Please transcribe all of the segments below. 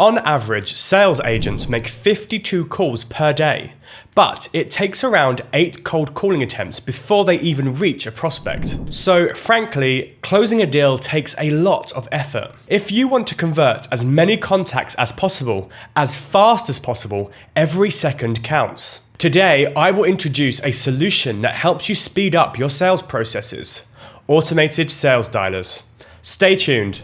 On average, sales agents make 52 calls per day, but it takes around 8 cold calling attempts before they even reach a prospect. So frankly, closing a deal takes a lot of effort. If you want to convert as many contacts as possible, as fast as possible, every second counts. Today, I will introduce a solution that helps you speed up your sales processes: automated sales dialers. Stay tuned.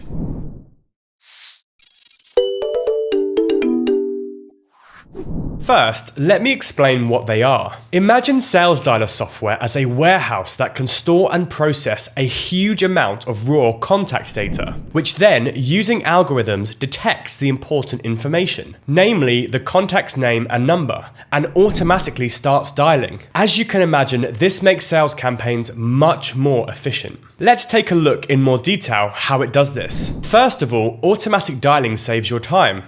First, let me explain what they are. Imagine sales dialer software as a warehouse that can store and process a huge amount of raw contact data, which then, using algorithms, detects the important information, namely the contact's name and number, and automatically starts dialing. As you can imagine, this makes sales campaigns much more efficient. Let's take a look in more detail how it does this. First of all, automatic dialing saves your time.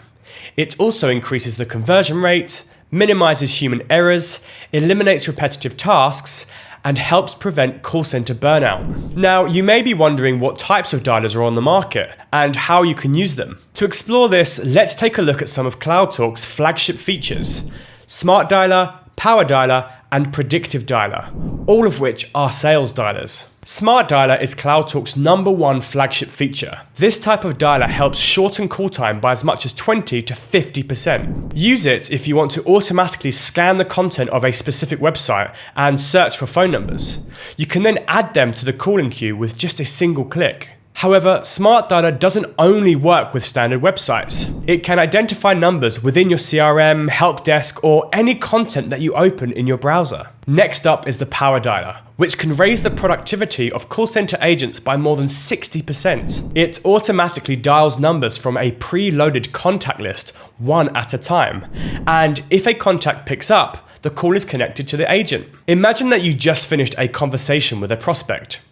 It also increases the conversion rate, minimizes human errors, eliminates repetitive tasks, and helps prevent call center burnout. Now, you may be wondering what types of dialers are on the market and how you can use them. To explore this, let's take a look at some of CloudTalk's flagship features: Smart Dialer, Power Dialer, and Predictive Dialer, all of which are sales dialers. Smart Dialer is CloudTalk's #1 flagship feature. This type of dialer helps shorten call time by as much as 20 to 50%. Use it if you want to automatically scan the content of a specific website and search for phone numbers. You can then add them to the calling queue with just a single click. However, Smart Dialer doesn't only work with standard websites. It can identify numbers within your CRM, help desk, or any content that you open in your browser. Next up is the Power Dialer, which can raise the productivity of call center agents by more than 60%. It automatically dials numbers from a pre-loaded contact list, one at a time. And if a contact picks up, the call is connected to the agent. Imagine that you just finished a conversation with a prospect.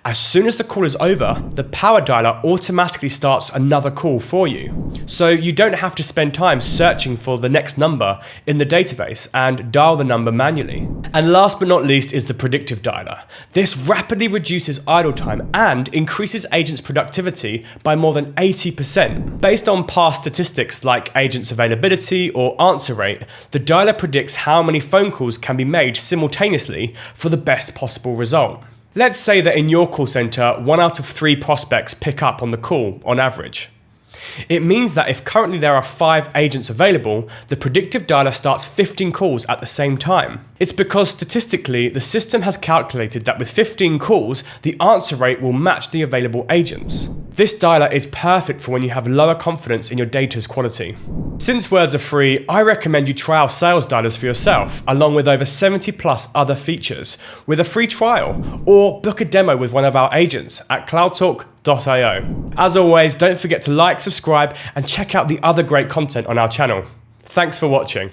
As soon as the call is over, the Power Dialer automatically starts another call for you. So you don't have to spend time searching for the next number in the database and dial the number manually. And last but not least is the Predictive Dialer. This rapidly reduces idle time and increases agents' productivity by more than 80%. Based on past statistics like agents' availability or answer rate, the dialer predicts how many phone calls can be made simultaneously for the best possible result. Let's say that in your call center, 1 out of 3 prospects pick up on the call on average. It means that if currently there are 5 agents available, the Predictive Dialer starts 15 calls at the same time. It's because statistically, the system has calculated that with 15 calls, the answer rate will match the available agents. This dialer is perfect for when you have lower confidence in your data's quality. Since words are free, I recommend you try our sales dialers for yourself, along with over 70+ other features, with a free trial, or book a demo with one of our agents at cloudtalk.io. As always, don't forget to like, subscribe, and check out the other great content on our channel. Thanks for watching.